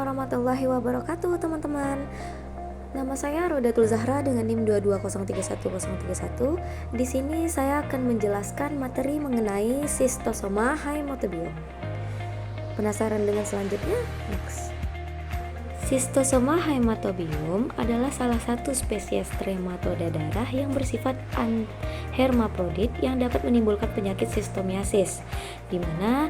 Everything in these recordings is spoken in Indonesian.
warahmatullahi wabarakatuh teman-teman. Nama saya Rodatul Zahra dengan NIM 220311031. Di sini saya akan menjelaskan materi mengenai Schistosoma haemotobium. Penasaran dengan selanjutnya? Next. Schistosoma haemotobium adalah salah satu spesies trematoda darah yang bersifat hermaprodit yang dapat menimbulkan penyakit sistomiasis, di mana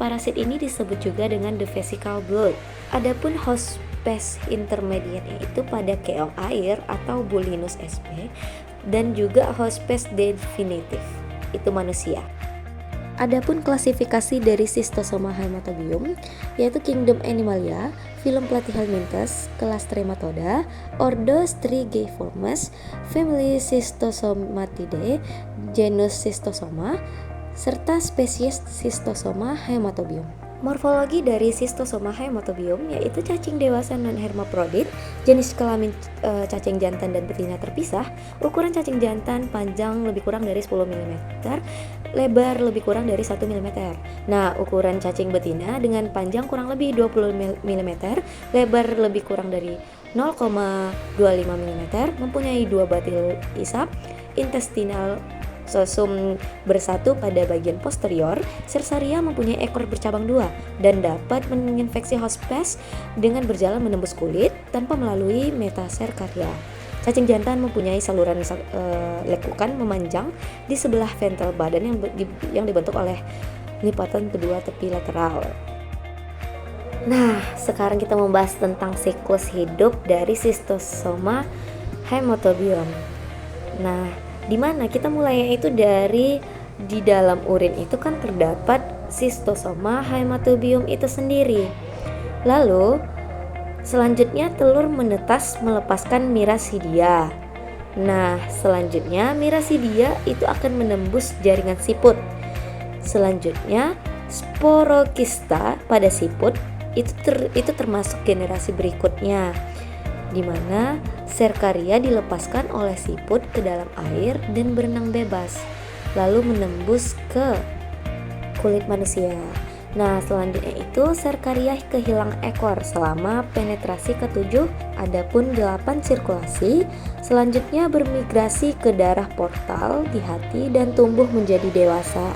parasit ini disebut juga dengan the vesical blood. Adapun host spesies intermediate yaitu pada keong air atau Bulinus sp, dan juga host spesies definitif itu manusia. Adapun klasifikasi dari Schistosoma haemotobium yaitu Kingdom Animalia, Phylum Platyhelminthes, kelas Trematoda, Ordo Strigiformes, Family Schistosomatidae, genus Schistosoma, serta spesies Schistosoma haemotobium. Morfologi dari Schistosoma haemotobium yaitu cacing dewasa non-hermaprodit, jenis kelamin cacing jantan dan betina terpisah, ukuran cacing jantan panjang lebih kurang dari 10 mm, lebar lebih kurang dari 1 mm. Nah, ukuran cacing betina dengan panjang kurang lebih 20 mm, lebar lebih kurang dari 0,25 mm, mempunyai 2 batil isap, intestinal sosum bersatu pada bagian posterior. Cercaria mempunyai ekor bercabang 2 dan dapat menginfeksi host spesies dengan berjalan menembus kulit tanpa melalui metacercaria. Cacing jantan mempunyai saluran lekukan memanjang di sebelah ventral badan yang dibentuk oleh lipatan kedua tepi lateral. Nah, sekarang kita membahas tentang siklus hidup dari Schistosoma haemotobium. Nah, di mana kita mulainya itu dari di dalam urin itu kan terdapat Schistosoma haemotobium itu sendiri. Lalu selanjutnya telur menetas melepaskan mirasidia. Nah, selanjutnya mirasidia itu akan menembus jaringan siput. Selanjutnya sporokista pada siput itu termasuk generasi berikutnya, di mana cercaria dilepaskan oleh siput ke dalam air dan berenang bebas, lalu menembus ke kulit manusia. Nah, selanjutnya itu cercaria kehilangan ekor selama penetrasi ke-7, adapun 8 sirkulasi, selanjutnya bermigrasi ke darah portal di hati dan tumbuh menjadi dewasa.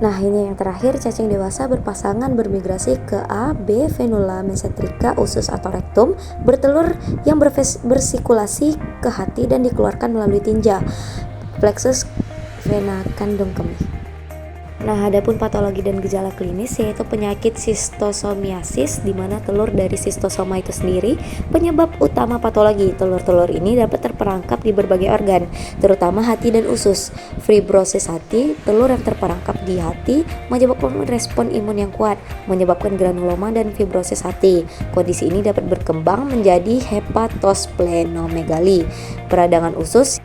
Nah, ini yang terakhir, cacing dewasa berpasangan bermigrasi ke A, B, venula mesenterica, usus atau rektum, bertelur yang bersirkulasi ke hati dan dikeluarkan melalui tinja, plexus vena kandung kemih. Nah, adapun patologi dan gejala klinis yaitu penyakit sistosomiasis, di mana telur dari Schistosoma itu sendiri penyebab utama patologi. Telur-telur ini dapat terperangkap di berbagai organ, terutama hati dan usus. Fibrosis hati, telur yang terperangkap di hati menyebabkan respon imun yang kuat, menyebabkan granuloma dan fibrosis hati. Kondisi ini dapat berkembang menjadi hepatosplenomegali, peradangan usus.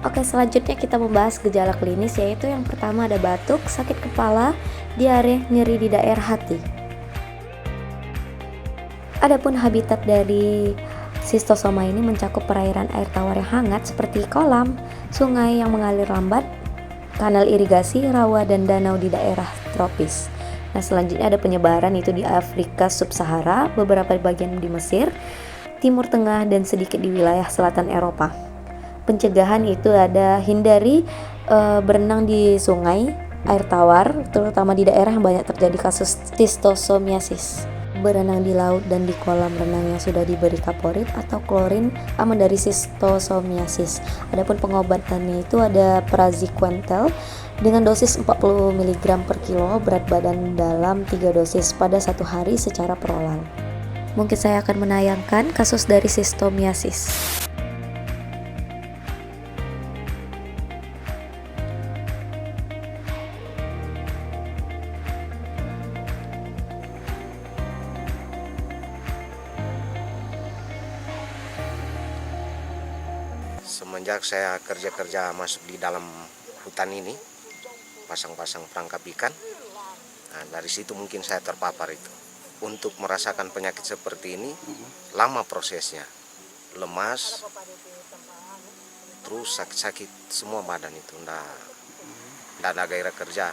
Oke, selanjutnya kita membahas gejala klinis, yaitu yang pertama ada batuk, sakit kepala, diare, nyeri di daerah hati. Adapun habitat dari Schistosoma ini mencakup perairan air tawar yang hangat seperti kolam, sungai yang mengalir lambat, kanal irigasi, rawa, dan danau di daerah tropis. Nah, selanjutnya ada penyebaran itu di Afrika Sub-Sahara, beberapa bagian di Mesir, Timur Tengah, dan sedikit di wilayah selatan Eropa. Pencegahan itu ada hindari berenang di sungai, air tawar, terutama di daerah yang banyak terjadi kasus schistosomiasis. Berenang di laut dan di kolam renang yang sudah diberi kaporit atau klorin aman dari schistosomiasis. Adapun pengobatannya itu ada praziquantel dengan dosis 40 mg per kilo berat badan dalam 3 dosis pada 1 hari secara peroral. Mungkin saya akan menayangkan kasus dari schistosomiasis. Semenjak saya kerja masuk di dalam hutan ini, pasang-pasang perangkap ikan, nah dari situ mungkin saya terpapar itu. Untuk merasakan penyakit seperti ini, lama prosesnya, lemas, terus sakit-sakit semua badan itu, nggak ada gairah kerja.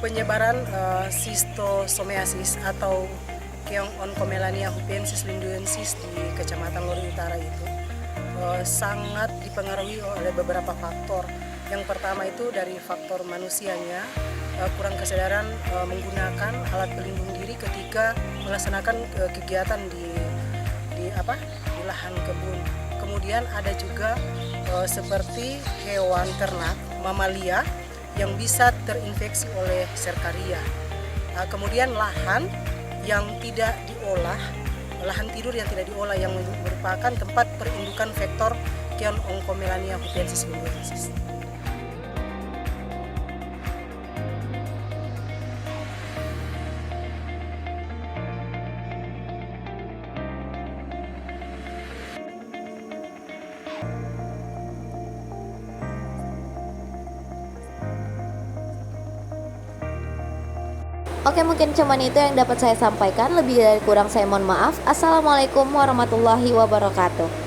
penyebaran Schistosomiasis atau Keong-Oncomelania hupensis linduensis di Kecamatan Lori Utara itu sangat dipengaruhi oleh beberapa faktor. Yang pertama itu dari faktor manusianya, kurang kesadaran menggunakan alat pelindung diri ketika melaksanakan kegiatan di lahan kebun. Kemudian ada juga seperti hewan ternak, mamalia yang bisa terinfeksi oleh Serkaria. Kemudian lahan yang tidak diolah, lahan tidur yang tidak diolah yang merupakan tempat perindukan vektor Keong-Oncomelania hupensis linduensis. Oke, mungkin cuman itu yang dapat saya sampaikan. Lebih dari kurang saya mohon maaf. Assalamualaikum warahmatullahi wabarakatuh.